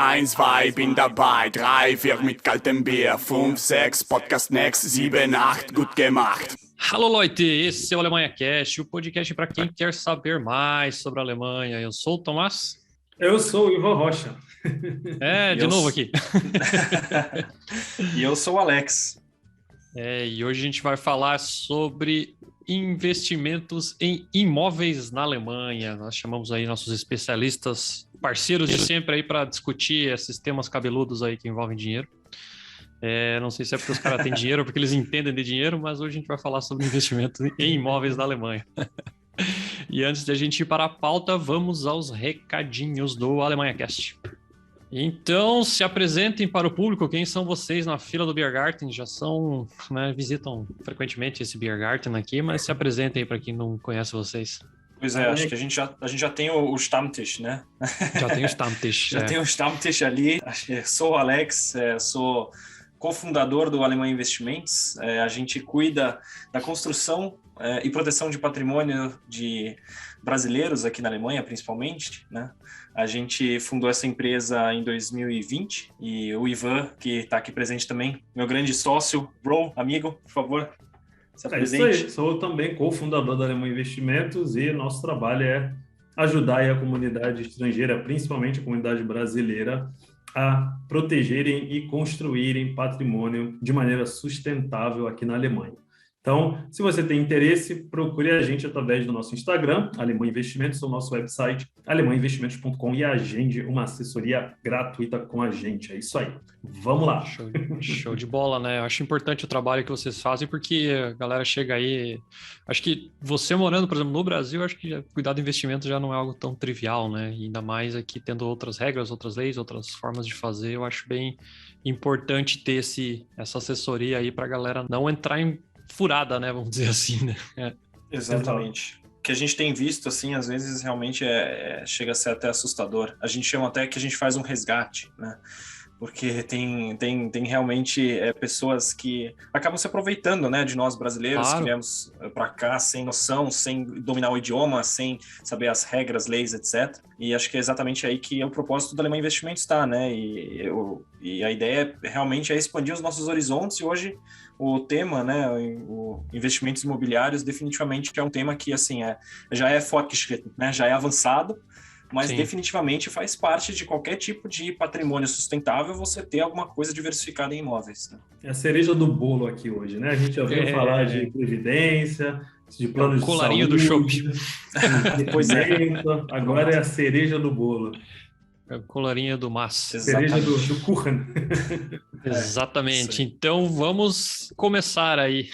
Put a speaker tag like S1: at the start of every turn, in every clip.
S1: 1, 2, bin dabei, 3, 4 mit kaltem Bier, 5, 6, Podcast next, 7, 8, gut gemacht.
S2: Alô, Leute, esse é o Alemanha Cast, o podcast para quem quer saber mais sobre a Alemanha. Eu sou o Tomás.
S3: Eu sou o Ivan Rocha.
S2: De novo aqui.
S4: E eu sou o Alex.
S2: E hoje a gente vai falar sobre investimentos em imóveis na Alemanha. Nós chamamos aí nossos especialistas, parceiros de sempre aí para discutir esses temas cabeludos aí que envolvem dinheiro. Não sei se é porque os caras têm dinheiro ou porque eles entendem de dinheiro, mas hoje a gente vai falar sobre investimentos em imóveis na Alemanha. E antes de a gente ir para a pauta, vamos aos recadinhos do Alemanha Cast. Então, se apresentem para o público, quem são vocês na fila do Biergarten? Já são, visitam frequentemente esse Biergarten aqui, mas se apresentem aí para quem não conhece vocês.
S4: Pois é, acho que a gente já tem o Stammtisch, né?
S2: Já tem o Stammtisch.
S4: Tem o Stammtisch ali. Sou o Alex, sou cofundador do Alemanha Investimentos. A gente cuida da construção e proteção de patrimônio de brasileiros aqui na Alemanha, principalmente, né? A gente fundou essa empresa em 2020 e o Ivan, que está aqui presente também, meu grande sócio, bro, amigo, por favor, se apresente.
S3: Isso aí, sou também cofundador da Alemanha Investimentos e nosso trabalho é ajudar aí a comunidade estrangeira, principalmente a comunidade brasileira, a protegerem e construírem patrimônio de maneira sustentável aqui na Alemanha. Então, se você tem interesse, procure a gente através do nosso Instagram, Alemanha Investimentos, ou nosso website, alemanhainvestimentos.com, e agende uma assessoria gratuita com a gente. É isso aí. Vamos lá.
S2: Show de bola, né? Eu acho importante o trabalho que vocês fazem, porque a galera chega aí... Acho que você morando, por exemplo, no Brasil, acho que cuidar do investimento já não é algo tão trivial, né? E ainda mais aqui tendo outras regras, outras leis, outras formas de fazer, eu acho bem importante ter essa assessoria aí para a galera não entrar em furada, né? Vamos dizer assim, né?
S4: Exatamente. O que a gente tem visto, assim, às vezes realmente chega a ser até assustador. A gente chama até que a gente faz um resgate, né? Porque tem realmente pessoas que acabam se aproveitando, né, de nós brasileiros,
S2: claro,
S4: que viemos para cá sem noção, sem dominar o idioma, sem saber as regras, leis, etc. E acho que é exatamente aí que é o propósito do Alemanha Investimentos está, né? E a ideia realmente é expandir os nossos horizontes, e hoje o tema, né, o investimentos imobiliários definitivamente é um tema que, assim, já é fortgeschritten, né, já é avançado, mas
S2: sim,
S4: definitivamente faz parte de qualquer tipo de patrimônio sustentável você ter alguma coisa diversificada em imóveis, né?
S3: É a cereja do bolo aqui hoje, né? A gente já ouviu falar de previdência, de planos de
S2: colarinho
S3: saúde,
S2: do shopping.
S4: Pois é.
S3: Agora é a cereja do bolo.
S2: É o colarinho do Mas.
S3: Cereja do Kuchen.
S2: Exatamente. Então, vamos começar aí.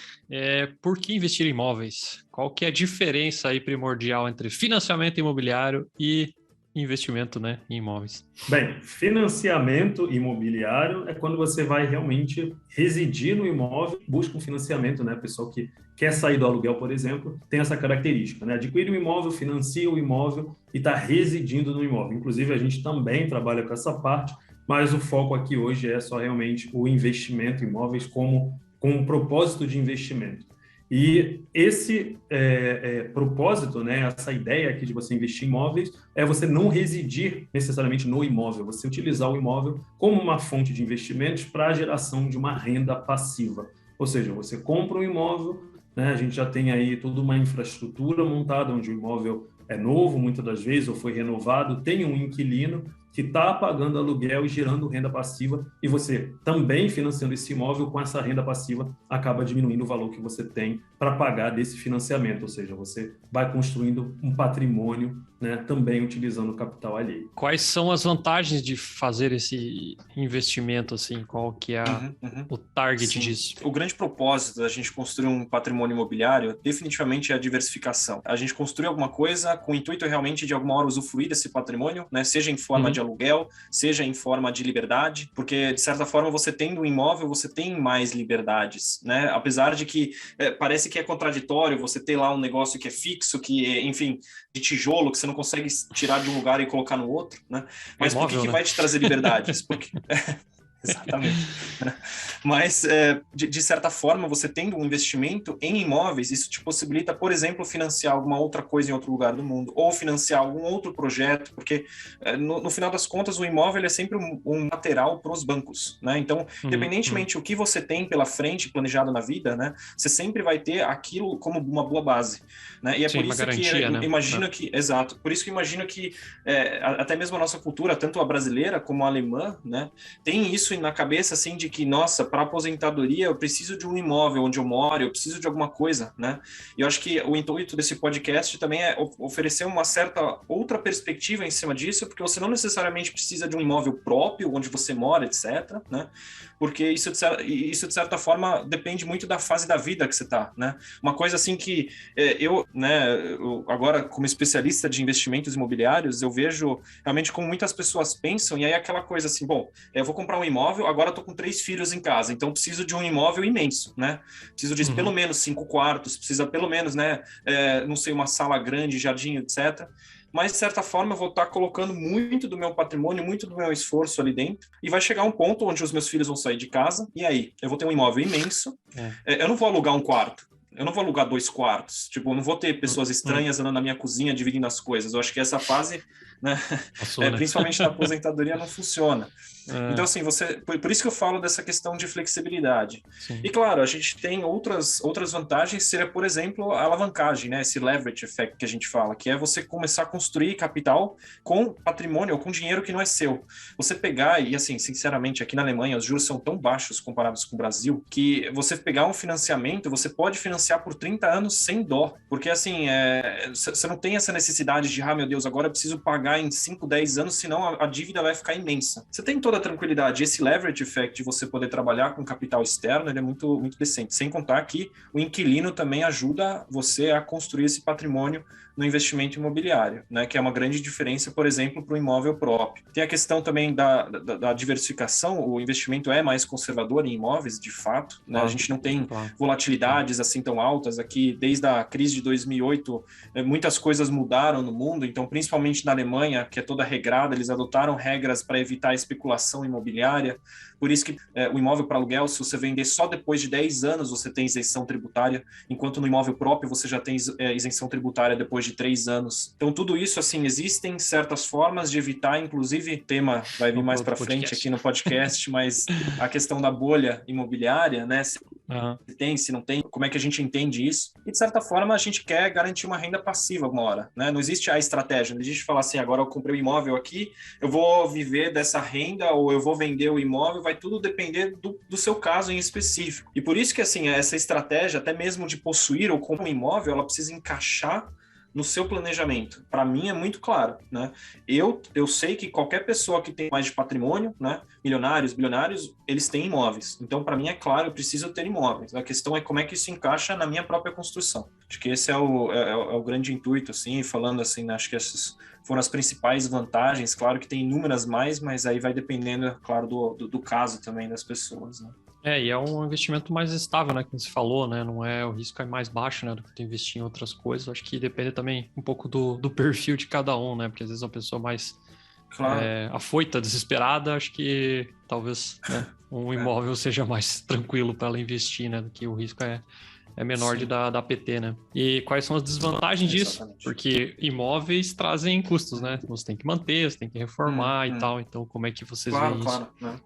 S2: Por que investir em imóveis? Qual que é a diferença aí primordial entre financiamento imobiliário e investimento, né, em imóveis?
S3: Bem, financiamento imobiliário é quando você vai realmente residir no imóvel, busca um financiamento, né? Pessoal que quer sair do aluguel, por exemplo, tem essa característica, né? Adquire um imóvel, financia o imóvel e está residindo no imóvel. Inclusive, a gente também trabalha com essa parte, mas o foco aqui hoje é só realmente o investimento em imóveis com um propósito de investimento. E esse propósito, né, essa ideia aqui de você investir em imóveis, é você não residir necessariamente no imóvel, você utilizar o imóvel como uma fonte de investimentos para a geração de uma renda passiva. Ou seja, você compra um imóvel, né, a gente já tem aí toda uma infraestrutura montada, onde o imóvel é novo, muitas das vezes, ou foi renovado, tem um inquilino que está pagando aluguel e gerando renda passiva, e você também financiando esse imóvel, com essa renda passiva, acaba diminuindo o valor que você tem para pagar desse financiamento, ou seja, você vai construindo um patrimônio, né, também utilizando o capital alheio.
S2: Quais são as vantagens de fazer esse investimento, assim? Qual que é o target disso?
S4: O grande propósito da gente construir um patrimônio imobiliário definitivamente é a diversificação. A gente construir alguma coisa com o intuito realmente de alguma hora usufruir desse patrimônio, né, seja em forma de aluguel, seja em forma de liberdade, porque de certa forma você tendo um imóvel, você tem mais liberdades, né? Apesar de que parece que é contraditório você ter lá um negócio que é fixo, que enfim, de tijolo, que você não consegue tirar de um lugar e colocar no outro, né? Mas por que vai te trazer liberdades? Porque Exatamente. Mas, de certa forma, você tendo um investimento em imóveis, isso te possibilita, por exemplo, financiar alguma outra coisa em outro lugar do mundo, ou financiar algum outro projeto, porque, no final das contas, o imóvel é sempre um lateral para os bancos, né? Então, independentemente do que você tem pela frente planejado na vida, né, você sempre vai ter aquilo como uma boa base, né? E é por isso
S2: garantia,
S4: que
S2: né?
S4: imagino que, exato, por isso que imagino que até mesmo a nossa cultura, tanto a brasileira como a alemã, né, tem isso na cabeça, assim, de que, nossa, para aposentadoria eu preciso de um imóvel onde eu moro, eu preciso de alguma coisa, né? E eu acho que o intuito desse podcast também é oferecer uma certa outra perspectiva em cima disso, porque você não necessariamente precisa de um imóvel próprio, onde você mora, etc., né? Porque isso, de certa forma, depende muito da fase da vida que você está, né? Uma coisa, assim, que eu agora, como especialista de investimentos imobiliários, eu vejo realmente como muitas pessoas pensam, e aí aquela coisa assim, bom, eu vou comprar um imóvel, agora eu tô com 3 filhos em casa, então preciso de um imóvel imenso, né? Preciso de pelo menos 5 quartos, precisa pelo menos, né, não sei, uma sala grande, jardim, etc., mas, de certa forma, eu vou estar colocando muito do meu patrimônio, muito do meu esforço ali dentro, e vai chegar um ponto onde os meus filhos vão sair de casa, e aí? Eu vou ter um imóvel imenso, eu não vou alugar um quarto, eu não vou alugar 2 quartos, tipo, eu não vou ter pessoas estranhas andando na minha cozinha dividindo as coisas. Eu acho que essa fase, né,
S2: Passou, né?
S4: principalmente na aposentadoria, não funciona. Então, assim, por isso que eu falo dessa questão de flexibilidade.
S2: Sim.
S4: E, claro, a gente tem outras vantagens, seria, por exemplo, a alavancagem, né? Esse leverage effect que a gente fala, que é você começar a construir capital com patrimônio ou com dinheiro que não é seu. Você pegar, e assim, sinceramente, aqui na Alemanha, os juros são tão baixos comparados com o Brasil, que você pegar um financiamento, você pode financiar por 30 anos sem dó. Porque, assim, você não tem essa necessidade de, meu Deus, agora eu preciso pagar em 5, 10 anos, senão a dívida vai ficar imensa. Você tem toda a tranquilidade. Esse leverage effect de você poder trabalhar com capital externo, ele é muito, muito decente. Sem contar que o inquilino também ajuda você a construir esse patrimônio no investimento imobiliário, né? Que é uma grande diferença, por exemplo, para o imóvel próprio. Tem a questão também da diversificação. O investimento é mais conservador em imóveis, de fato, né? A gente não tem volatilidades assim tão altas aqui. Desde a crise de 2008, muitas coisas mudaram no mundo, então, principalmente na Alemanha, que é toda regrada, eles adotaram regras para evitar a especulação imobiliária. Por isso que o imóvel para aluguel, se você vender só depois de 10 anos, você tem isenção tributária, enquanto no imóvel próprio você já tem isenção tributária depois de 3 anos. Então, tudo isso, assim, existem certas formas de evitar, inclusive, tema vai vir mais para frente aqui no podcast, mas a questão da bolha imobiliária, né? Se tem, se não tem, como é que a gente entende isso? E, de certa forma, a gente quer garantir uma renda passiva alguma hora, né? Não existe a estratégia, não existe falar assim, agora eu comprei um imóvel aqui, eu vou viver dessa renda ou eu vou vender o imóvel, vai tudo depender do seu caso em específico. E por isso que, assim, essa estratégia, até mesmo de possuir ou comprar um imóvel, ela precisa encaixar no seu planejamento. Para mim é muito claro, né? Eu sei que qualquer pessoa que tem mais de patrimônio, né, milionários, bilionários, eles têm imóveis. Então, para mim é claro, eu preciso ter imóveis. A questão é como é que isso encaixa na minha própria construção. Acho que esse é o grande intuito, assim, falando assim, né, acho que essas foram as principais vantagens. Claro que tem inúmeras mais, mas aí vai dependendo, é claro, do caso também das pessoas, né?
S2: E é um investimento mais estável, né, como você falou, né, não é, o risco é mais baixo, né, do que tu investir em outras coisas. Acho que depende também um pouco do perfil de cada um, né, porque às vezes uma pessoa mais afoita, desesperada, acho que talvez, né, um imóvel seja mais tranquilo para ela investir, né, do que o risco é menor de dar PT, né. E quais são as desvantagens disso? Porque imóveis trazem custos, né, você tem que manter, você tem que reformar e tal, então como é que vocês veem isso?
S4: Claro, né?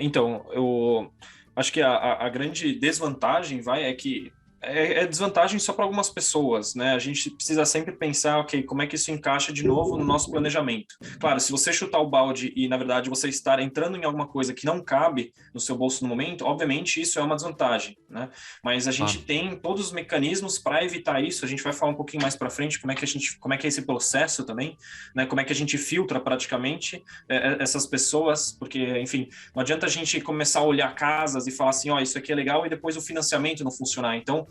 S4: Então, eu acho que a grande desvantagem é que é desvantagem só para algumas pessoas, né? A gente precisa sempre pensar, ok, como é que isso encaixa de novo no nosso planejamento. Claro, se você chutar o balde e, na verdade, você estar entrando em alguma coisa que não cabe no seu bolso no momento, obviamente isso é uma desvantagem, né? Mas a gente tem todos os mecanismos para evitar isso. A gente vai falar um pouquinho mais para frente como é que é esse processo também, né? Como é que a gente filtra praticamente essas pessoas, porque, enfim, não adianta a gente começar a olhar casas e falar assim, isso aqui é legal, e depois o financiamento não funcionar. Então,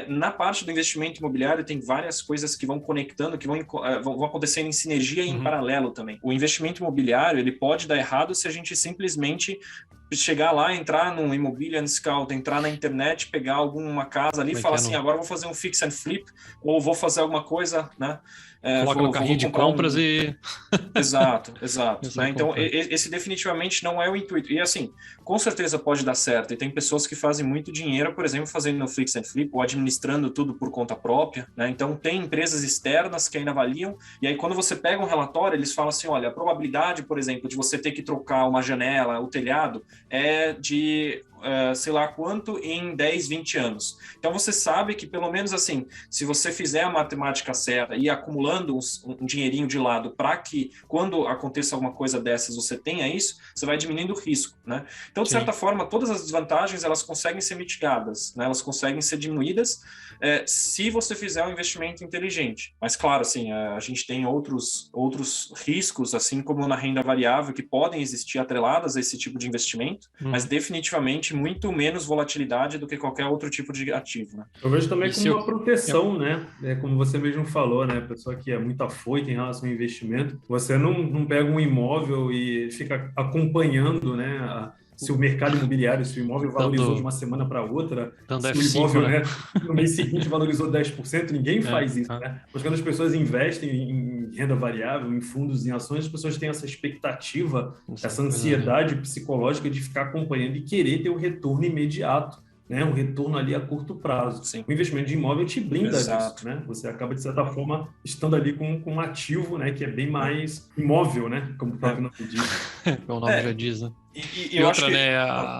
S4: na parte do investimento imobiliário tem várias coisas que vão conectando, que vão acontecendo em sinergia e em paralelo também. O investimento imobiliário, ele pode dar errado se a gente simplesmente chegar lá, entrar num Imobilian Scout, entrar na internet, pegar alguma casa ali e falar assim, agora eu vou fazer um fix and flip, ou vou fazer alguma coisa, né?
S2: Coloca no carrinho de compras e...
S4: Exato. Né? Então,
S2: comprando.
S4: esse definitivamente não é o intuito. E assim, com certeza pode dar certo. E tem pessoas que fazem muito dinheiro, por exemplo, fazendo no fix and flip ou administrando tudo por conta própria, né? Então, tem empresas externas que ainda avaliam. E aí, quando você pega um relatório, eles falam assim, olha, a probabilidade, por exemplo, de você ter que trocar uma janela, o telhado, é de... sei lá quanto em 10, 20 anos. Então você sabe que pelo menos assim, se você fizer a matemática certa e ir acumulando um dinheirinho de lado para que quando aconteça alguma coisa dessas você tenha isso, você vai diminuindo o risco, né? Então de certa forma todas as desvantagens elas conseguem ser mitigadas, né? Elas conseguem ser diminuídas se você fizer um investimento inteligente. Mas claro, assim, a gente tem outros riscos, assim como na renda variável, que podem existir atreladas a esse tipo de investimento, mas definitivamente muito menos volatilidade do que qualquer outro tipo de ativo, né?
S3: Eu vejo também como uma proteção, né? Como você mesmo falou, né? A pessoa que é muito afoita em relação ao investimento, você não pega um imóvel e fica acompanhando, né? Se o mercado imobiliário, se o imóvel valorizou de uma semana para outra, se o imóvel, né, no mês seguinte valorizou 10%, ninguém faz isso, né? Mas quando as pessoas investem em renda variável, em fundos, em ações, as pessoas têm essa expectativa, essa ansiedade psicológica de ficar acompanhando e querer ter um retorno imediato, né? Um retorno ali a curto prazo.
S4: Sim.
S3: O investimento de imóvel te blinda disso, né? Você acaba, de certa forma, estando ali com um ativo, né? Que é bem mais imóvel, né? Como o próprio nome diz.
S2: O nome já diz, né? E outra, né?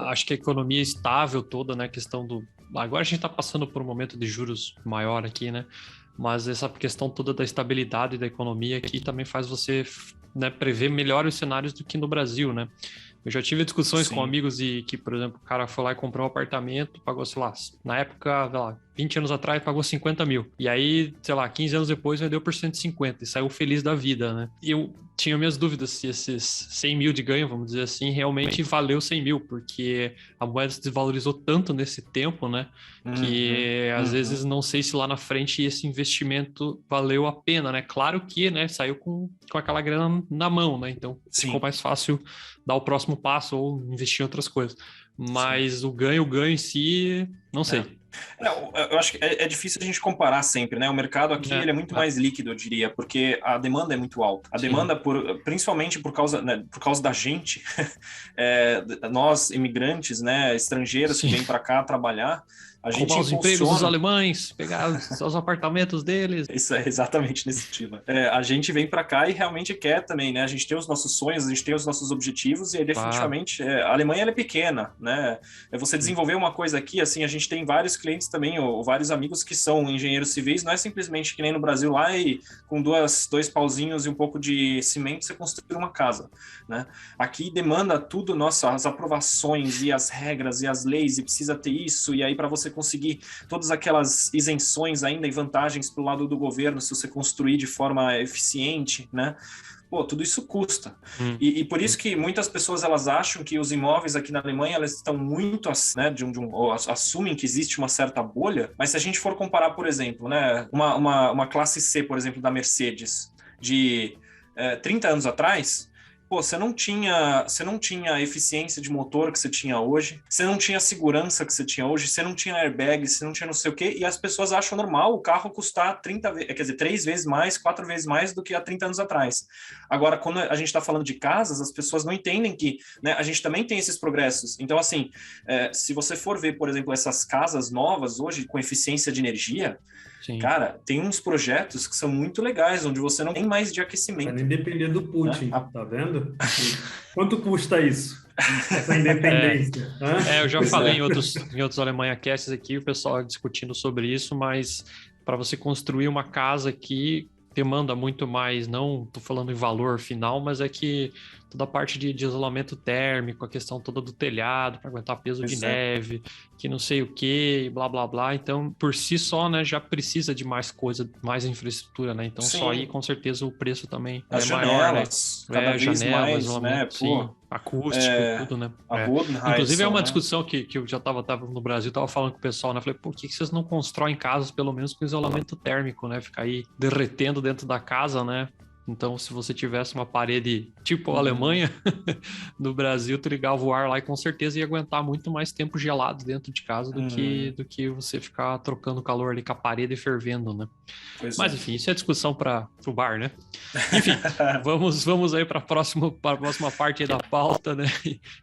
S2: Acho que a economia estável toda, né? A questão do... Agora a gente está passando por um momento de juros maior aqui, né? Mas essa questão toda da estabilidade da economia aqui também faz você, né, prever melhores cenários do que no Brasil, né? Eu já tive discussões com amigos e que, por exemplo, o cara foi lá e comprou um apartamento, pagou, sei lá, na época, sei lá, 20 anos atrás, pagou 50 mil. E aí, sei lá, 15 anos depois, vendeu por 150 e saiu feliz da vida, né? E eu tinha minhas dúvidas se esses 100 mil de ganho, vamos dizer assim, realmente valeu 100 mil, porque a moeda se desvalorizou tanto nesse tempo, né? Que às vezes não sei se lá na frente esse investimento valeu a pena, né? Claro que, né, saiu com aquela grana na mão, né? Então ficou mais fácil dar o próximo passo ou investir em outras coisas. Mas o ganho em si, não sei.
S4: Eu acho que é difícil a gente comparar sempre, né? O mercado aqui ele é muito mais líquido, eu diria, porque a demanda é muito alta. A demanda, principalmente por causa da gente, nós imigrantes, né, estrangeiros que vêm para cá trabalhar, a gente
S2: roubar os empregos dos alemães, pegar os apartamentos deles.
S4: Isso é exatamente nesse sentido. A gente vem para cá e realmente quer também, né? A gente tem os nossos sonhos, a gente tem os nossos objetivos e aí, definitivamente a Alemanha ela é pequena, né? Você desenvolver uma coisa aqui, assim, a gente tem vários clientes também, ou vários amigos que são engenheiros civis, não é simplesmente que nem no Brasil lá e com dois pauzinhos e um pouco de cimento você construir uma casa, né? Aqui demanda tudo, as aprovações e as regras e as leis e precisa ter isso e aí para você conseguir todas aquelas isenções ainda e vantagens pelo lado do governo se você construir de forma eficiente, né? Pô, tudo isso custa. E por isso que muitas pessoas elas acham que os imóveis aqui na Alemanha elas estão muito, né, ou assumem que existe uma certa bolha, mas se a gente for comparar, por exemplo, né, uma classe C, por exemplo, da Mercedes, de 30 anos atrás, pô, você não tinha a eficiência de motor que você tinha hoje, você não tinha a segurança que você tinha hoje, você não tinha airbag, você não tinha não sei o quê, e as pessoas acham normal o carro custar 3 vezes mais, 4 vezes mais do que há 30 anos atrás. Agora, quando a gente está falando de casas, as pessoas não entendem que, né, a gente também tem esses progressos. Então, assim, se você for ver, por exemplo, essas casas novas hoje com eficiência de energia, cara, tem uns projetos que são muito legais, onde você não tem mais de aquecimento.
S3: Vai nem depender do Putin, tá vendo? Quanto custa isso? Essa independência.
S2: Eu já falei em outros Alemanha Casts aqui, o pessoal discutindo sobre isso, mas para você construir uma casa aqui, demanda muito mais, não estou falando em valor final, mas é que toda a parte de isolamento térmico, a questão toda do telhado, para aguentar peso de neve, que não sei o que, blá, blá, blá. Então, por si só, né, já precisa de mais coisa, mais infraestrutura, né? Então, só aí, com certeza, o preço também
S4: as
S2: é
S4: janelas,
S2: maior, né?
S4: Cada vez mais, né?
S2: Sim, acústico, tudo, né? Inclusive, é uma discussão que eu já tava no Brasil, tava falando com o pessoal, né? Falei, por que vocês não constroem casas, pelo menos, com isolamento térmico, né? Ficar aí derretendo dentro da casa, né? Então, se você tivesse uma parede tipo a Alemanha, no Brasil, tu ligava o ar lá e com certeza ia aguentar muito mais tempo gelado dentro de casa do que você ficar trocando calor ali com a parede fervendo, né? Mas, enfim, isso é discussão para o bar, né? Enfim, vamos aí para a próxima parte aí da pauta, né?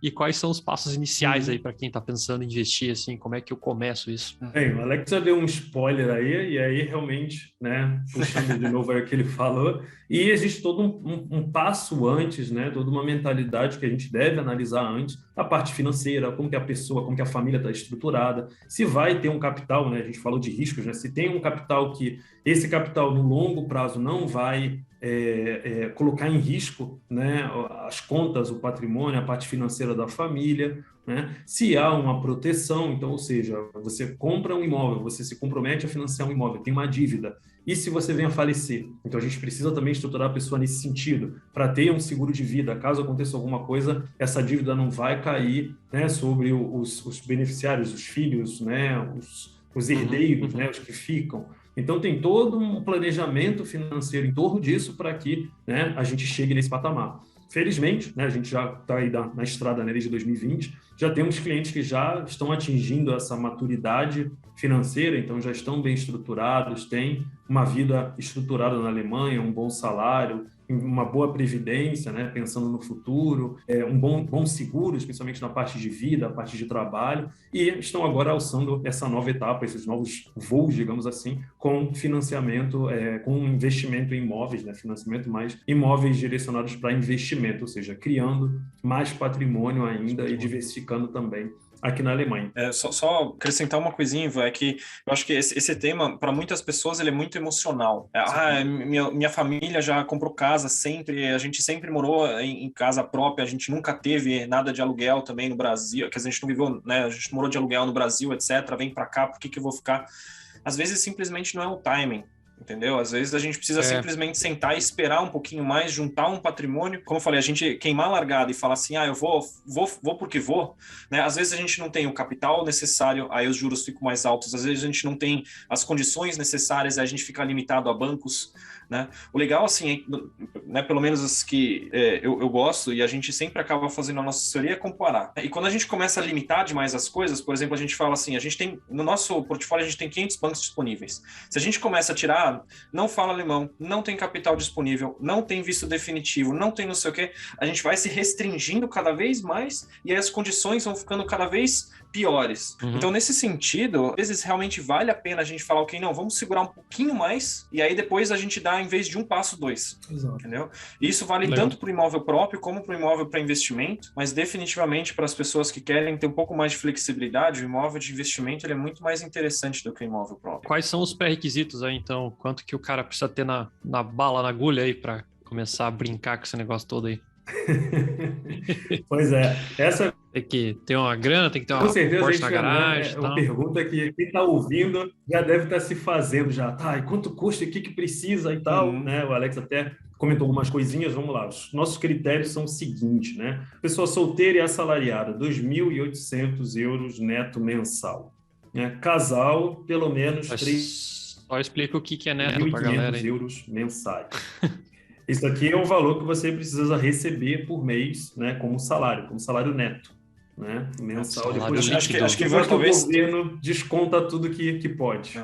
S2: E quais são os passos iniciais aí para quem está pensando em investir, assim, como é que eu começo isso?
S3: Bem, o Alex já deu um spoiler aí, e aí realmente, né, puxando de novo aí o que ele falou, e existe todo um passo antes, né, toda uma mentalidade que a gente deve analisar antes, a parte financeira, como que a pessoa, como que a família está estruturada, se vai ter um capital, né, a gente falou de riscos, né, se tem um capital que esse capital no longo prazo não vai colocar em risco, né, as contas, o patrimônio, a parte financeira da família, né? Se há uma proteção, então, ou seja, você compra um imóvel, você se compromete a financiar um imóvel, tem uma dívida, e se você vem a falecer? Então, a gente precisa também estruturar a pessoa nesse sentido, para ter um seguro de vida, caso aconteça alguma coisa, essa dívida não vai cair, né, sobre os beneficiários, os filhos, né, os herdeiros, né, os que ficam. Então, tem todo um planejamento financeiro em torno disso para que, né, a gente chegue nesse patamar. Felizmente, né, a gente já está aí na estrada, né, desde 2020, já temos clientes que já estão atingindo essa maturidade financeira, então já estão bem estruturados, têm uma vida estruturada na Alemanha, um bom salário, uma boa previdência, né, pensando no futuro, bom seguro, especialmente na parte de vida, a parte de trabalho, e estão agora alçando essa nova etapa, esses novos voos, digamos assim, com financiamento, com investimento em imóveis, né, financiamento mais imóveis direcionados para investimento, ou seja, criando mais patrimônio ainda e diversificando também aqui na Alemanha.
S4: Só acrescentar uma coisinha, Ivan, é que eu acho que esse tema, para muitas pessoas, ele é muito emocional. Minha família já comprou casa sempre, a gente sempre morou em casa própria, a gente nunca teve nada de aluguel também no Brasil, que a gente não viveu, né, a gente morou de aluguel no Brasil, etc., vem para cá, por que eu vou ficar? Às vezes, simplesmente não é o timing. Entendeu? Às vezes a gente precisa simplesmente sentar e esperar um pouquinho mais, juntar um patrimônio. Como eu falei, a gente queimar a largada e falar assim, eu vou porque vou, né? Às vezes a gente não tem o capital necessário, aí os juros ficam mais altos. Às vezes a gente não tem as condições necessárias, aí a gente fica limitado a bancos, né? O legal, assim, né, pelo menos as que eu gosto, e a gente sempre acaba fazendo a nossa assessoria, é comparar. E quando a gente começa a limitar demais as coisas, por exemplo, a gente fala assim, a gente tem, no nosso portfólio, a gente tem 500 bancos disponíveis. Se a gente começa a tirar, não fala alemão, não tem capital disponível, não tem visto definitivo, não tem não sei o quê, a gente vai se restringindo cada vez mais e aí as condições vão ficando cada vez piores. Então, nesse sentido, às vezes realmente vale a pena a gente falar, ok, não, vamos segurar um pouquinho mais e aí depois a gente dá, em vez de um passo, dois.
S3: Exato.
S4: Entendeu? E isso vale tanto para o imóvel próprio como para o imóvel para investimento, mas definitivamente para as pessoas que querem ter um pouco mais de flexibilidade, o imóvel de investimento ele é muito mais interessante do que o imóvel próprio.
S2: Quais são os pré-requisitos aí, então? Quanto que o cara precisa ter na bala, na agulha aí para começar a brincar com esse negócio todo aí?
S3: Pois é, essa
S2: tem que ter uma grana, tem que ter uma
S3: Porsche
S2: na garagem.
S3: É uma pergunta que quem está ouvindo já deve estar se fazendo já. Tá, e quanto custa, o que precisa e tal, né? O Alex até comentou algumas coisinhas, vamos lá. Os nossos critérios são os seguintes, né? Pessoa solteira e assalariada, 2.800 euros neto mensal. Né? Casal, pelo menos 3.500
S2: Só explica o que é neto para a galera aí.
S3: euros mensais. Isso aqui é o valor que você precisa receber por mês, né, como salário neto, né, mensal. Depois,
S4: acho que
S3: o governo desconta tudo que pode.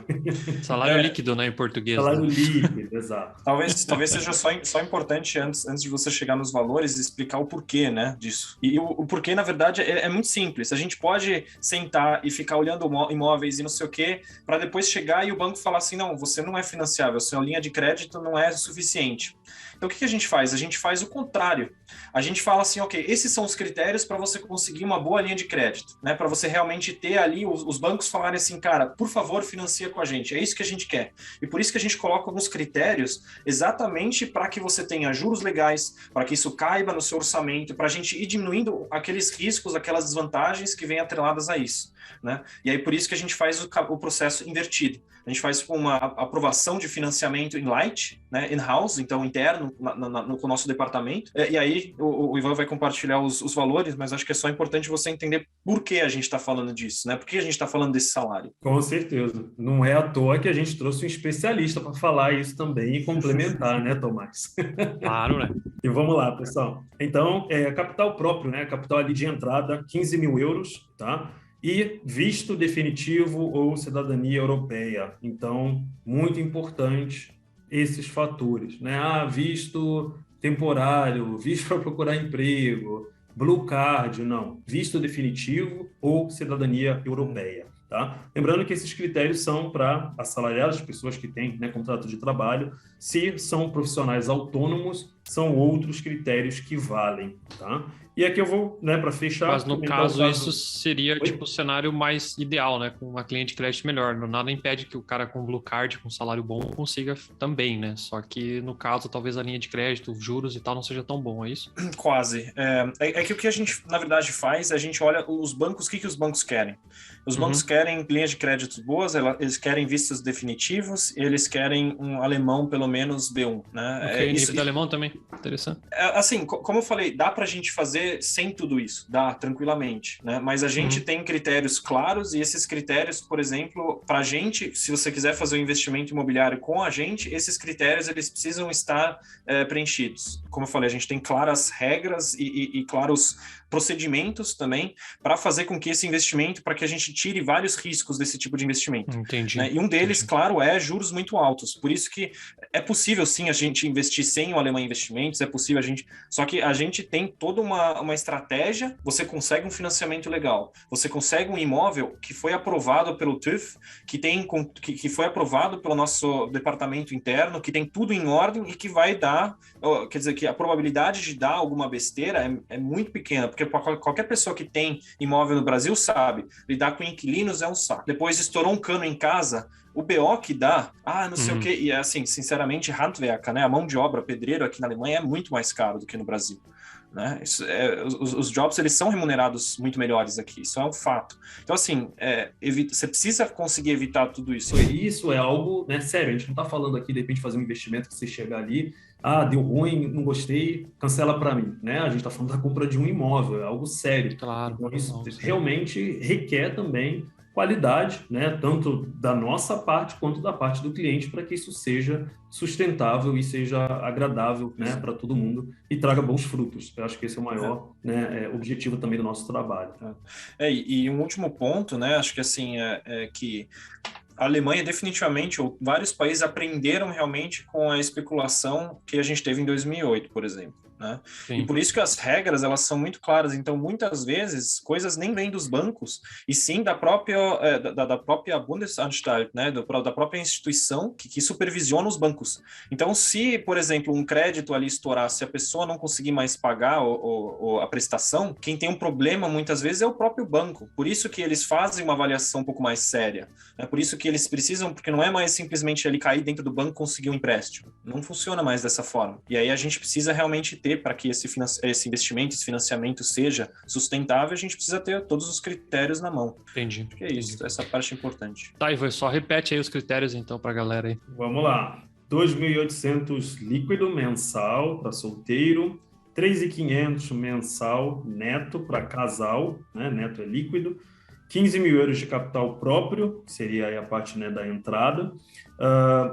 S2: Salário líquido, né, em português.
S3: Salário líquido, exato.
S4: Talvez seja só importante, antes de você chegar nos valores, explicar o porquê, né, disso. E o porquê, na verdade, é muito simples. A gente pode sentar e ficar olhando imóveis e não sei o quê, para depois chegar e o banco falar assim, não, você não é financiável, sua linha de crédito não é suficiente. Então, o que a gente faz? A gente faz o contrário. A gente fala assim, ok, esses são os critérios para você conseguir uma boa linha de crédito, né? Para você realmente ter ali, os bancos falarem assim, cara, por favor, financia com a gente. É isso que a gente quer. E por isso que a gente coloca alguns critérios exatamente para que você tenha juros legais, para que isso caiba no seu orçamento, para a gente ir diminuindo aqueles riscos, aquelas desvantagens que vêm atreladas a isso, né? E aí, por isso que a gente faz o processo invertido. A gente faz uma aprovação de financiamento em light, né, in-house, então interno, com o nosso departamento. E aí o Ivan vai compartilhar os valores, mas acho que é só importante você entender por que a gente está falando disso, né? Por que a gente está falando desse salário?
S3: Com certeza. Não é à toa que a gente trouxe um especialista para falar isso também e complementar, né, Tomás?
S2: Claro, né?
S3: E vamos lá, pessoal. Então, capital próprio, né? Capital ali de entrada, 15 mil euros, tá? E visto definitivo ou cidadania europeia. Então, muito importante esses fatores, né? Visto temporário, visto para procurar emprego, Blue Card, não. Visto definitivo ou cidadania europeia, tá? Lembrando que esses critérios são para assalariar as pessoas que têm, né, contrato de trabalho. Se são profissionais autônomos, são outros critérios que valem, tá? E aqui eu vou, né, para fechar...
S2: Mas no caso, isso seria
S3: Oi?
S2: tipo o cenário mais ideal, né? Com uma cliente de crédito melhor. Nada impede que o cara com Blue Card, com salário bom, consiga também, né? Só que no caso, talvez a linha de crédito, juros e tal, não seja tão bom, é isso?
S4: Quase. É que o que a gente, na verdade, faz, a gente olha os bancos, o que os bancos querem? Os bancos querem linhas de crédito boas, eles querem vistos definitivos, eles querem um alemão, pelo menos B1, né?
S2: Ok, nível de alemão também, interessante.
S4: Assim, como eu falei, dá pra gente fazer sem tudo isso, dá, tranquilamente, né? Mas a gente tem critérios claros e esses critérios, por exemplo, pra gente, se você quiser fazer um investimento imobiliário com a gente, esses critérios, eles precisam estar preenchidos. Como eu falei, a gente tem claras regras e claros procedimentos também para fazer com que esse investimento, para que a gente tire vários riscos desse tipo de investimento.
S2: Entendi.
S4: Né? E um deles, claro, é juros muito altos. Por isso que é possível, sim, a gente investir sem o Alemanha Investimentos, é possível a gente... Só que a gente tem toda uma estratégia, você consegue um financiamento legal, você consegue um imóvel que foi aprovado pelo TÜV, que foi aprovado pelo nosso departamento interno, que tem tudo em ordem e que vai dar... Quer dizer, que a probabilidade de dar alguma besteira é muito pequena, porque qualquer pessoa que tem imóvel no Brasil sabe, lidar com inquilinos é um saco. Depois estourou um cano em casa, o BO que dá, não sei o quê, e assim, sinceramente, Handwerker, né, a mão de obra, pedreiro aqui na Alemanha é muito mais caro do que no Brasil. Né? Os jobs, eles são remunerados muito melhores aqui, isso é um fato. Então, assim, você precisa conseguir evitar tudo isso.
S3: Isso é algo, né, sério, a gente não está falando aqui, de repente, fazer um investimento que você chegar ali, deu ruim, não gostei, cancela para mim, né? A gente está falando da compra de um imóvel, é algo sério.
S2: Claro.
S3: Então, isso realmente requer também qualidade, né, tanto da nossa parte quanto da parte do cliente, para que isso seja sustentável e seja agradável, né, para todo mundo e traga bons frutos. Eu acho que esse é o maior né, objetivo também do nosso trabalho.
S4: E um último ponto, né, acho que assim, que a Alemanha definitivamente, ou vários países aprenderam realmente com a especulação que a gente teve em 2008, por exemplo. Né? E por isso que as regras, elas são muito claras. Então, muitas vezes, coisas nem vêm dos bancos, e sim da própria Bundesanstalt, né? Da própria instituição que supervisiona os bancos. Então, se, por exemplo, um crédito ali estourar, se a pessoa não conseguir mais pagar a prestação, quem tem um problema, muitas vezes, é o próprio banco. Por isso que eles fazem uma avaliação um pouco mais séria. Né? Por isso que eles precisam, porque não é mais simplesmente ele cair dentro do banco e conseguir um empréstimo. Não funciona mais dessa forma. E aí a gente precisa realmente ter, para que esse investimento, esse financiamento seja sustentável, a gente precisa ter todos os critérios na mão.
S2: Entendi.
S4: Porque é isso, essa parte é importante.
S2: Tá, Ivan, só repete aí os critérios então para a galera aí.
S3: Vamos lá. 2.800 líquido mensal para solteiro, 3.500 mensal neto para casal, né? Neto é líquido, 15 mil euros de capital próprio, que seria aí a parte, né, da entrada,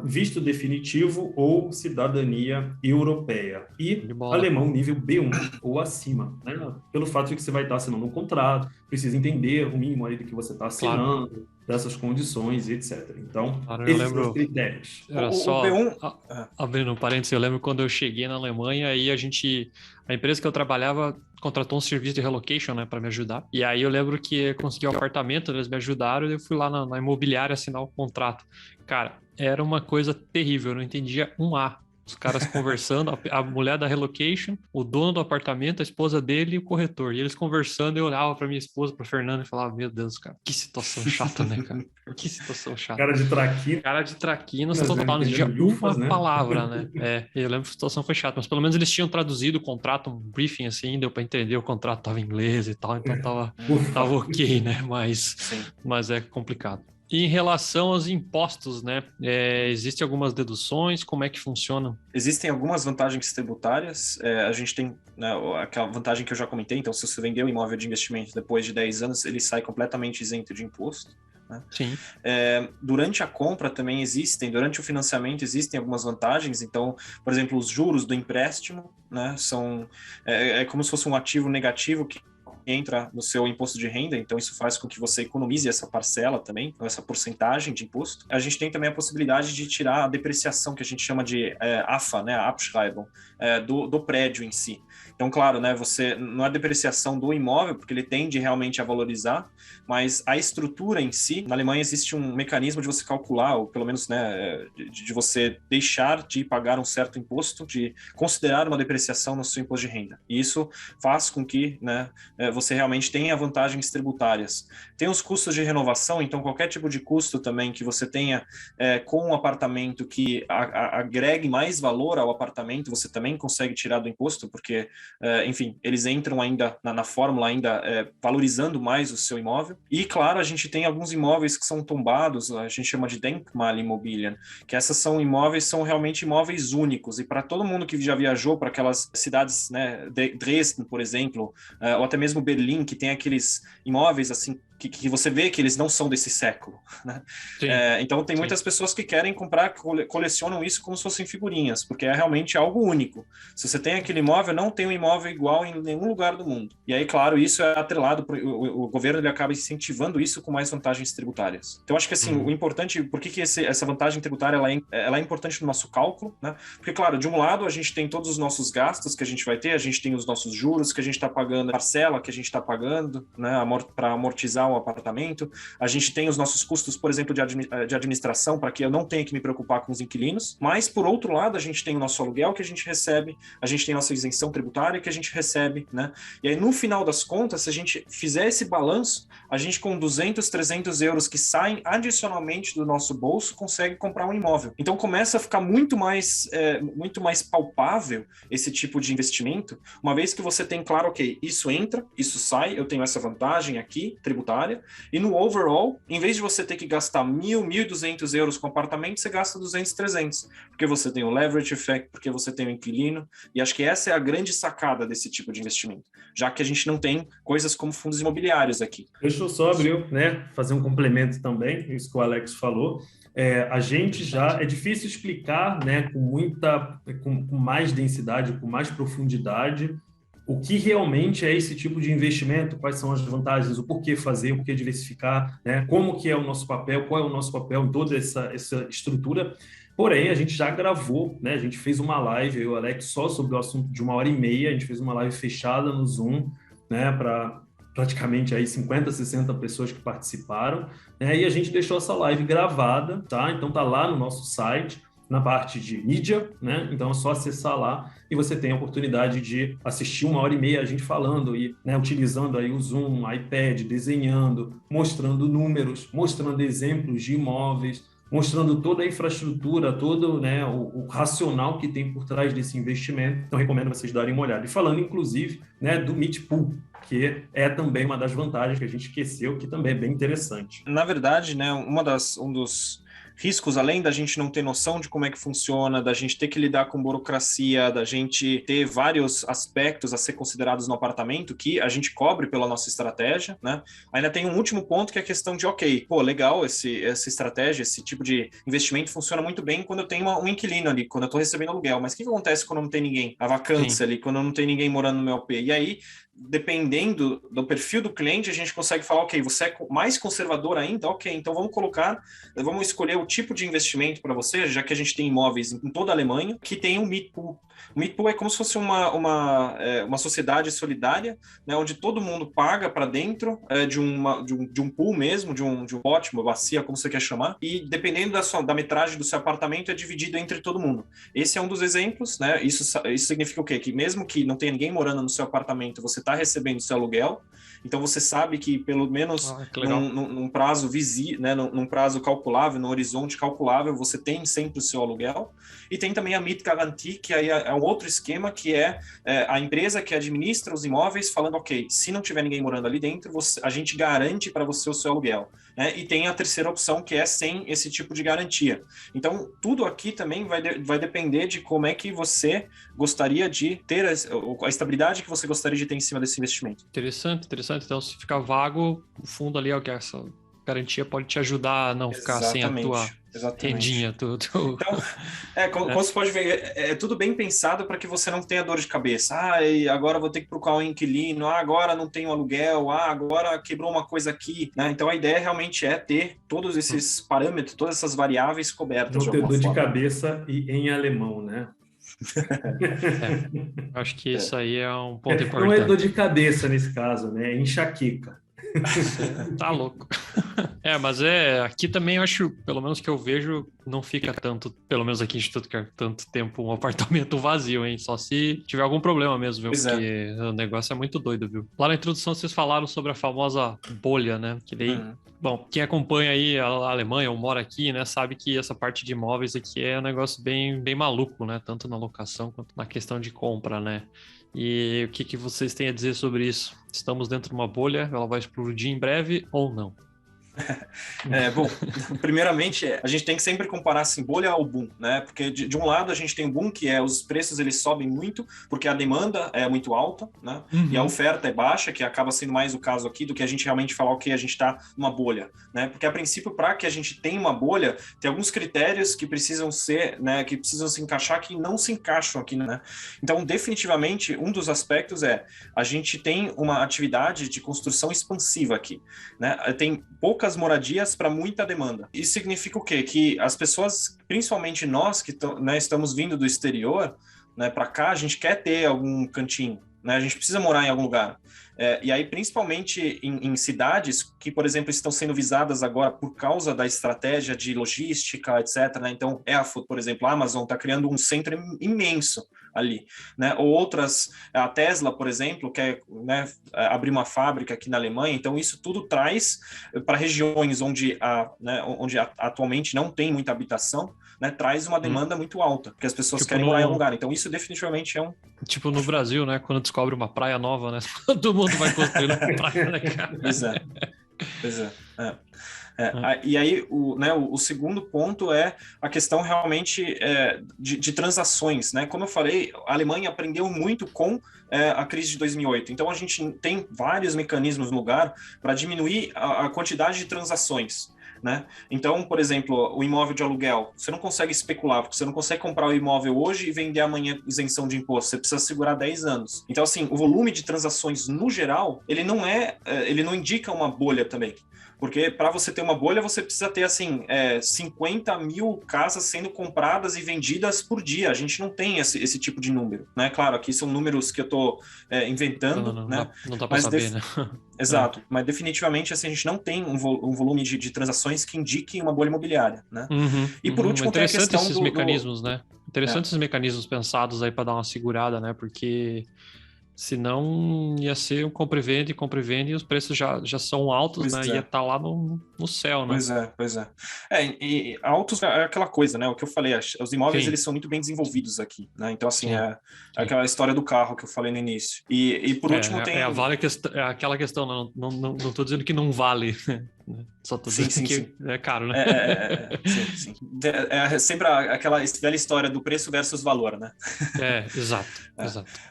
S3: visto definitivo ou cidadania europeia. E alemão nível B1 ou acima, né? Pelo fato de que você vai estar assinando um contrato, precisa entender o mínimo ali do que você está assinando, claro, dessas condições, etc. Então, claro, esses são os critérios.
S2: Era só, B1... abrindo um parênteses, eu lembro quando eu cheguei na Alemanha, aí a empresa que eu trabalhava contratou um serviço de relocation, né, para me ajudar. E aí eu lembro que eu consegui um apartamento, eles me ajudaram, e eu fui lá na imobiliária assinar o contrato. Cara, era uma coisa terrível, eu não entendia um A. Os caras conversando, a mulher da relocation, o dono do apartamento, a esposa dele e o corretor. E eles conversando, eu olhava pra minha esposa, pra Fernanda, e falava, meu Deus, cara, que situação chata, né, cara? Que situação chata.
S3: Cara de traquinas.
S2: Cara de traquinas total, não dizia uma palavra, né? Eu lembro que a situação foi chata, mas pelo menos eles tinham traduzido o contrato, um briefing assim, deu pra entender, o contrato tava em inglês e tal, então tava ok, né? Mas é complicado. E em relação aos impostos, né? Existem algumas deduções, como é que funciona?
S4: Existem algumas vantagens tributárias. A gente tem, né, aquela vantagem que eu já comentei. Então, se você vender um imóvel de investimento depois de 10 anos, ele sai completamente isento de imposto, né?
S2: Sim.
S4: Durante a compra também durante o financiamento existem algumas vantagens. Então, por exemplo, os juros do empréstimo, né, é como se fosse um ativo negativo que entra no seu imposto de renda, então isso faz com que você economize essa parcela também, essa porcentagem de imposto. A gente tem também a possibilidade de tirar a depreciação, que a gente chama de AFA, né, Abschreibung, do prédio em si. Então, claro, né, você não é depreciação do imóvel, porque ele tende realmente a valorizar, mas a estrutura em si, na Alemanha existe um mecanismo de você calcular, ou pelo menos, né, de você deixar de pagar um certo imposto, de considerar uma depreciação no seu imposto de renda. E isso faz com que, né, você realmente tenha vantagens tributárias. Tem os custos de renovação, então qualquer tipo de custo também que você tenha com um apartamento que agregue mais valor ao apartamento, você também consegue tirar do imposto, porque enfim, eles entram ainda na fórmula, ainda valorizando mais o seu imóvel. E, claro, a gente tem alguns imóveis que são tombados, a gente chama de Denkmalimmobilien, que são realmente imóveis únicos. E para todo mundo que já viajou para aquelas cidades, né, Dresden, por exemplo, ou até mesmo Berlim, que tem aqueles imóveis assim, que você vê que eles não são desse século, né? Então tem muitas pessoas que querem comprar, colecionam isso como se fossem figurinhas, porque é realmente algo único. Se você tem aquele imóvel, não tem um imóvel igual em nenhum lugar do mundo. E aí, claro, isso é atrelado, o governo ele acaba incentivando isso com mais vantagens tributárias. Então acho que assim, o importante, por que essa vantagem tributária ela é importante no nosso cálculo, né? Porque, claro, de um lado a gente tem todos os nossos gastos que a gente vai ter, a gente tem os nossos juros que a gente está pagando, a parcela que a gente está pagando, né, para amortizar o apartamento. A gente tem os nossos custos, por exemplo, de administração, para que eu não tenha que me preocupar com os inquilinos. Mas, por outro lado, a gente tem o nosso aluguel que a gente recebe, a gente tem a nossa isenção tributária que a gente recebe, né? E aí, no final das contas, se a gente fizer esse balanço, a gente com 200, 300 euros que saem adicionalmente do nosso bolso, consegue comprar um imóvel. Então, começa a ficar muito mais palpável esse tipo de investimento, uma vez que você tem, claro, ok, isso entra, isso sai, eu tenho essa vantagem aqui, tributária, e no overall, em vez de você ter que gastar 1.200 euros com apartamento, você gasta 200, 300, porque você tem o leverage effect, porque você tem o inquilino, e acho que essa é a grande sacada desse tipo de investimento, já que a gente não tem coisas como fundos imobiliários aqui.
S3: Deixa eu só abrir, né, fazer um complemento também, isso que o Alex falou. A gente já é difícil explicar, né, com mais densidade, com mais profundidade, o que realmente é esse tipo de investimento, quais são as vantagens, o porquê fazer, o porquê diversificar, né, como que é o nosso papel, qual é o nosso papel em toda essa estrutura. Porém, a gente já gravou, né, a gente fez uma live, eu e o Alex, só sobre o assunto de 1h30, a gente fez uma live fechada no Zoom, né, para praticamente aí 50, 60 pessoas que participaram, né, e a gente deixou essa live gravada, tá? Então tá lá no nosso site, na parte de mídia, né? Então é só acessar lá e você tem a oportunidade de assistir 1h30 a gente falando e, né, utilizando aí o Zoom, iPad, desenhando, mostrando números, mostrando exemplos de imóveis, mostrando toda a infraestrutura, todo, né, o racional que tem por trás desse investimento. Então recomendo vocês darem uma olhada. E falando inclusive, né, do Meet Pool, que é também uma das vantagens que a gente esqueceu, que também é bem interessante.
S4: Na verdade, né, um dos riscos, além da gente não ter noção de como é que funciona, da gente ter que lidar com burocracia, da gente ter vários aspectos a ser considerados no apartamento que a gente cobre pela nossa estratégia, né? Ainda tem um último ponto que é a questão de, ok, pô, legal, essa estratégia, esse tipo de investimento funciona muito bem quando eu tenho um inquilino ali, quando eu estou recebendo aluguel, mas o que acontece quando não tem ninguém? A vacância ali, quando não tem ninguém morando no meu AP? E aí, dependendo do perfil do cliente, a gente consegue falar, ok, você é mais conservador ainda? Ok, então vamos escolher o tipo de investimento para você, já que a gente tem imóveis em toda a Alemanha, que tem um Mietpool. O Mietpool é como se fosse uma sociedade solidária, né, onde todo mundo paga para dentro de um pool mesmo, de um pote, uma bacia, como você quer chamar, e dependendo da metragem do seu apartamento, é dividido entre todo mundo. Esse é um dos exemplos, né? Isso significa o quê? Que mesmo que não tenha ninguém morando no seu apartamento, você está recebendo seu aluguel. Então você sabe que pelo menos num prazo visível, né, num prazo calculável, no horizonte calculável, você tem sempre o seu aluguel. E tem também a Mietgarantie, que aí é um outro esquema, que é a empresa que administra os imóveis falando, ok, se não tiver ninguém morando ali dentro, a gente garante para você o seu aluguel. Né? E tem a terceira opção, que é sem esse tipo de garantia. Então, tudo aqui também vai depender de como é que você gostaria de ter, a estabilidade que você gostaria de ter em cima desse investimento.
S2: Interessante. Então, se ficar vago, o fundo ali, essa garantia pode te ajudar a não ficar sem a tua rendinha. Então,
S4: como você pode ver, é tudo bem pensado para que você não tenha dor de cabeça. Agora vou ter que procurar um inquilino, agora não tenho aluguel, agora quebrou uma coisa aqui. Né? Então, a ideia realmente é ter todos esses parâmetros, todas essas variáveis cobertas.
S3: Não ter dor de cabeça e em alemão, né?
S2: Acho que isso aí é um ponto importante.
S3: Não é dor de cabeça nesse caso, né? É enxaqueca.
S2: Tá louco. Mas aqui também eu acho, pelo menos que eu vejo, não fica tanto, pelo menos aqui em Stuttgart, tanto tempo um apartamento vazio, hein? Só se tiver algum problema mesmo, viu? Porque o negócio é muito doido, viu? Lá na introdução vocês falaram sobre a famosa bolha, né? Que daí, bom, quem acompanha aí a Alemanha ou mora aqui, né, sabe que essa parte de imóveis aqui é um negócio bem maluco, né? Tanto na locação quanto na questão de compra, né? E o que vocês têm a dizer sobre isso? Estamos dentro de uma bolha, ela vai explodir em breve ou não?
S4: Bom, primeiramente, a gente tem que sempre comparar assim, bolha ao boom, né? Porque de um lado a gente tem o boom, que é os preços eles sobem muito, porque a demanda é muito alta, né? E a oferta é baixa, que acaba sendo mais o caso aqui do que a gente realmente falar o que a gente está numa bolha, né? Porque a princípio, para que a gente tenha uma bolha, tem alguns critérios que precisam ser, né? Que precisam se encaixar que não se encaixam aqui, né? Então, definitivamente, um dos aspectos a gente tem uma atividade de construção expansiva aqui, né? Tem poucas moradias para muita demanda. Isso significa o quê? Que as pessoas, principalmente nós que né, estamos vindo do exterior, né, para cá, a gente quer ter algum cantinho, né? A gente precisa morar em algum lugar. E aí, principalmente em cidades que, por exemplo, estão sendo visadas agora por causa da estratégia de logística, etc. Né? Então, por exemplo, a Amazon está criando um centro imenso ali, né? Ou outras, a Tesla, por exemplo, quer, né, abrir uma fábrica aqui na Alemanha. Então, isso tudo traz para regiões onde atualmente não tem muita habitação, né, traz uma demanda muito alta, porque as pessoas querem morar em algum lugar. Então, isso definitivamente é um...
S2: Tipo no Brasil, né? Quando descobre uma praia nova, né? Todo mundo vai construindo uma praia, né, cara?
S4: Pois é. E aí, o segundo ponto é a questão realmente de transações, né? Como eu falei, a Alemanha aprendeu muito com a crise de 2008. Então, a gente tem vários mecanismos no lugar para diminuir a quantidade de transações. Né? Então, por exemplo, o imóvel de aluguel, você não consegue especular, porque você não consegue comprar o imóvel hoje e vender amanhã isenção de imposto, você precisa segurar 10 anos. Então, assim, o volume de transações no geral, ele não indica uma bolha também. Porque para você ter uma bolha, você precisa ter, assim, 50 mil casas sendo compradas e vendidas por dia. A gente não tem esse tipo de número, né? Claro, aqui são números que eu estou inventando, né?
S2: Não dá para saber, né?
S4: Exato, mas definitivamente, assim, a gente não tem um volume de transações que indique uma bolha imobiliária, né? E por último, tem a questão
S2: esses mecanismos, né? Interessante esses mecanismos pensados aí para dar uma segurada, né? Porque... senão ia ser um compra e vende e os preços já são altos, né? Ia estar lá no céu, né?
S4: Pois é. E altos é aquela coisa, né? O que eu falei, os imóveis, eles são muito bem desenvolvidos aqui, né? Então, assim, é aquela história do carro que eu falei no início. E por último tem...
S2: aquela questão, não tô dizendo que não vale, só tô dizendo que é caro, né?
S4: Sim. É sempre aquela velha história do preço versus valor, né?
S2: Exato.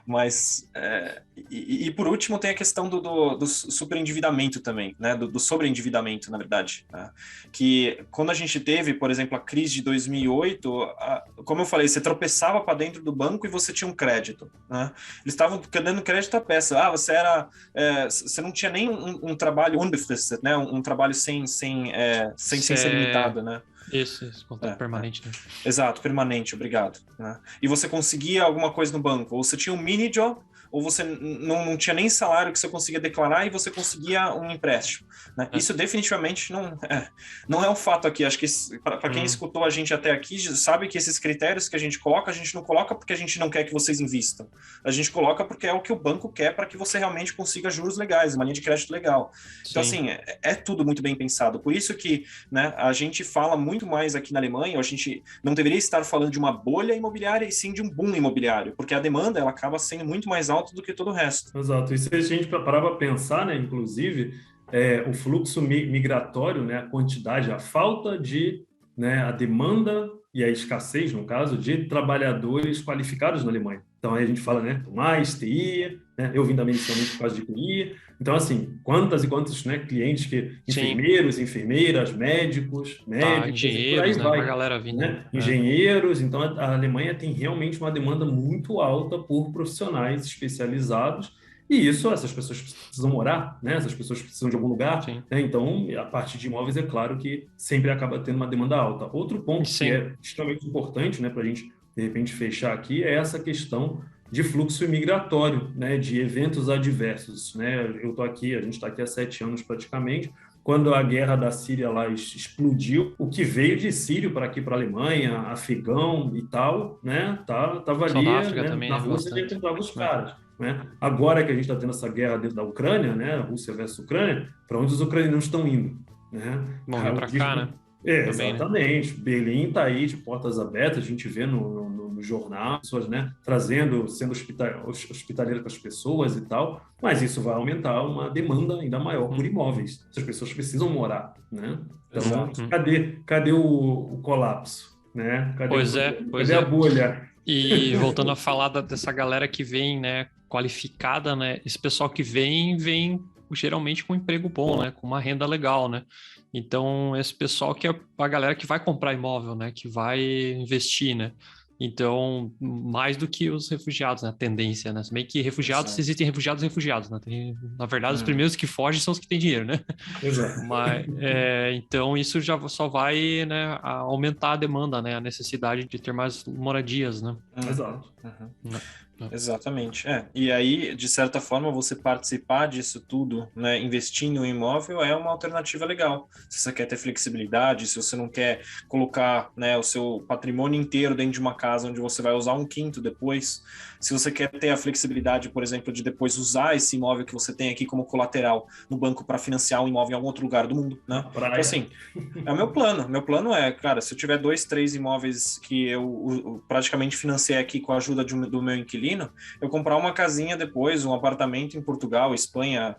S4: Mas... E por último tem a questão do superendividamento também, né? Do sobreendividamento, na verdade. Né? Que quando a gente teve, por exemplo, a crise de 2008, como eu falei, você tropeçava para dentro do banco e você tinha um crédito. Né? Eles estavam dando crédito à peça. Você não tinha nem um trabalho unbefristet, né? Um trabalho sem ser limitado, né?
S2: Isso, contrato permanente, né?
S4: Exato, permanente, obrigado. Né? E você conseguia alguma coisa no banco, ou você tinha um mini job, ou você não tinha nem salário que você conseguia declarar e você conseguia um empréstimo, né? Isso definitivamente não é um fato aqui. Acho que para quem escutou a gente até aqui, sabe que esses critérios que a gente não coloca porque a gente não quer que vocês invistam. A gente coloca porque é o que o banco quer para que você realmente consiga juros legais, uma linha de crédito legal. Então, assim, é tudo muito bem pensado. Por isso que, né, a gente fala muito mais aqui na Alemanha, a gente não deveria estar falando de uma bolha imobiliária e sim de um boom imobiliário, porque a demanda ela acaba sendo muito mais alta do que todo o resto.
S3: Exato. E se a gente parar para pensar, né, inclusive, o fluxo migratório, né, a quantidade, a falta de, né, a demanda e a escassez, no caso, de trabalhadores qualificados na Alemanha. Então, aí a gente fala, né, mais TI, né, eu vim da medicina por causa de TI. Então, assim, quantas e quantos, né, clientes enfermeiros, enfermeiras, médicos,
S2: engenheiros,
S3: por aí vai,
S2: a galera vindo.
S3: né? Engenheiros. Então, a Alemanha tem realmente uma demanda muito alta por profissionais especializados. E essas pessoas precisam morar, né? Essas pessoas precisam de algum lugar, né? Então, a parte de imóveis, é claro que sempre acaba tendo uma demanda alta. Outro ponto que é extremamente importante, né, para a gente, de repente, fechar aqui, é essa questão de fluxo migratório, né, de eventos adversos, né? A gente está aqui há 7 anos praticamente. Quando a guerra da Síria lá explodiu, o que veio de sírio para aqui, para a Alemanha, afegão e tal, né, tava ali, né, na Rússia, e encontrava os caras. Né? Agora que a gente está tendo essa guerra dentro da Ucrânia, né, Rússia versus Ucrânia, para onde os ucranianos estão indo? Né?
S2: Bom, para cá, né?
S3: Exatamente. Né? Berlim está aí de portas abertas, a gente vê no jornal, pessoas, né, sendo hospitaleiras com as pessoas e tal, mas isso vai aumentar uma demanda ainda maior por imóveis. Essas pessoas precisam morar, né? Então, cadê o colapso? Né? Cadê a bolha?
S2: E voltando a falar dessa galera que vem, né, qualificada, né, esse pessoal que vem geralmente com um emprego bom, né, com uma renda legal, né. Então, esse pessoal que é a galera que vai comprar imóvel, né, que vai investir, né. Então, mais do que os refugiados, né, a tendência, né, se bem que refugiados, existem refugiados, né, na verdade, os primeiros que fogem são os que têm dinheiro, né.
S3: Exato.
S2: Mas, então, isso já só vai, né, aumentar a demanda, né, a necessidade de ter mais moradias, né.
S3: Exato.
S4: Exatamente. E aí, de certa forma, você participar disso tudo, né, investir em um imóvel é uma alternativa legal. Se você quer ter flexibilidade, se você não quer colocar, né, o seu patrimônio inteiro dentro de uma casa onde você vai usar 1/5 depois, se você quer ter a flexibilidade, por exemplo, de depois usar esse imóvel que você tem aqui como colateral no banco para financiar um imóvel em algum outro lugar do mundo, né? Então, assim, é o meu plano. Meu plano é, cara, se eu tiver 2, 3 imóveis que eu praticamente financei aqui com a ajuda do meu inquilino, eu comprar uma casinha depois, um apartamento em Portugal, Espanha,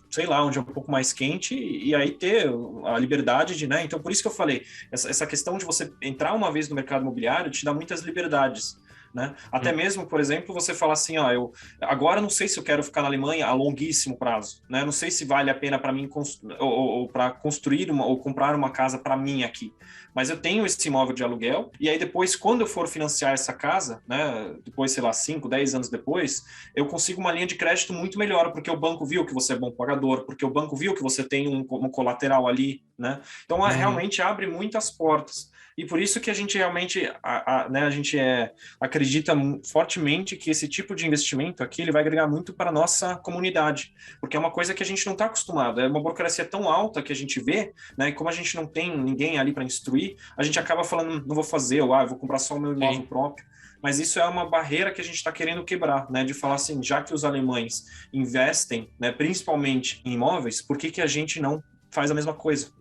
S4: sei lá, onde é um pouco mais quente, e aí ter a liberdade de, né? Então, por isso que eu falei, essa questão de você entrar uma vez no mercado imobiliário te dá muitas liberdades. Né? Até mesmo, por exemplo, você fala assim, eu agora não sei se eu quero ficar na Alemanha a longuíssimo prazo, né? Não sei se vale a pena para mim ou para construir ou comprar uma casa para mim aqui, mas eu tenho esse imóvel de aluguel, e aí depois, quando eu for financiar essa casa, né, depois, sei lá, 5, 10 anos depois, eu consigo uma linha de crédito muito melhor, porque o banco viu que você é bom pagador, porque o banco viu que você tem um colateral ali, né? Então, realmente abre muitas portas. E por isso que a gente realmente, né, a gente acredita fortemente que esse tipo de investimento aqui ele vai agregar muito para a nossa comunidade, porque é uma coisa que a gente não está acostumado, é uma burocracia tão alta que a gente vê, né, e como a gente não tem ninguém ali para instruir, a gente acaba falando, não vou fazer, ou eu vou comprar só o meu imóvel próprio. Mas isso é uma barreira que a gente está querendo quebrar, né, de falar assim, já que os alemães investem, né, principalmente em imóveis, por que a gente não faz a mesma coisa?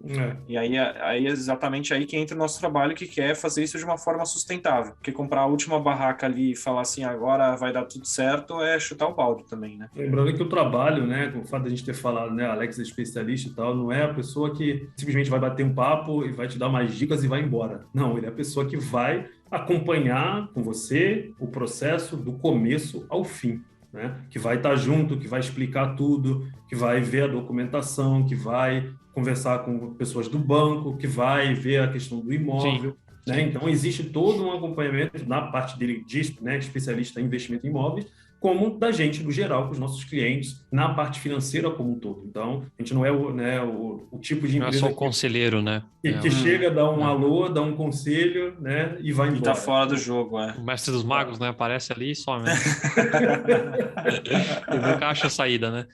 S4: E aí é exatamente aí que entra o nosso trabalho, que quer fazer isso de uma forma sustentável. Porque comprar a última barraca ali e falar assim, agora vai dar tudo certo, é chutar o balde também, né?
S3: Lembrando que o trabalho, né, com o fato de a gente ter falado, né, Alex é especialista e tal, não é a pessoa que simplesmente vai bater um papo e vai te dar mais dicas e vai embora. Não, ele é a pessoa que vai acompanhar com você o processo do começo ao fim. Né? Que vai estar junto, que vai explicar tudo, que vai ver a documentação, que vai conversar com pessoas do banco, que vai ver a questão do imóvel. Né? Então, existe todo um acompanhamento na parte dele, né, especialista em investimento em imóveis, como da gente, no geral, com os nossos clientes, na parte financeira como um todo. Então, a gente não é o tipo de
S2: Não é
S3: empresa
S2: só o conselheiro, né?
S3: que chega, dá um alô, dá um conselho, né, e vai embora.
S4: E tá fora do jogo,
S2: O mestre dos magos, né? Aparece ali e some. Né? Ele nunca acha a saída, né?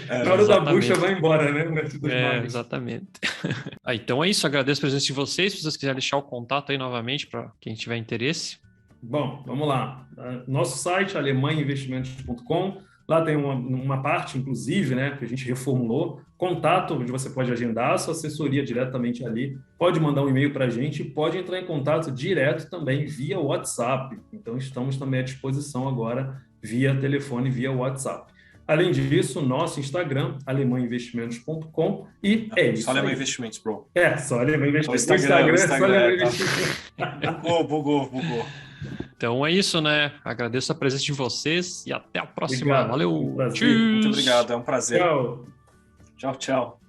S3: Na hora da bucha vai embora, né? O mestre dos
S2: É,
S3: magos.
S2: exatamente. Então é isso, agradeço a presença de vocês. Se vocês quiserem deixar o contato aí novamente para quem tiver interesse.
S3: Bom, vamos lá. Nosso site, alemanhainvestimentos.com, lá tem uma parte, inclusive, né, que a gente reformulou, contato, onde você pode agendar a sua assessoria diretamente ali, pode mandar um e-mail para a gente, pode entrar em contato direto também via WhatsApp. Então, estamos também à disposição agora via telefone, via WhatsApp. Além disso, nosso Instagram, alemanhainvestimentos.com, e é isso.
S4: Só Alemanha
S3: aí.
S4: Investimentos, bro.
S3: Só Alemanha Investimentos.
S4: O Instagram,
S3: é só Alemanha Investimentos.
S4: Bugou.
S2: Então é isso, né? Agradeço a presença de vocês e até a próxima.
S3: Obrigado.
S2: Valeu.
S3: Um prazer.
S2: Tchau.
S4: Muito obrigado, é um prazer.
S3: Tchau.
S4: Tchau.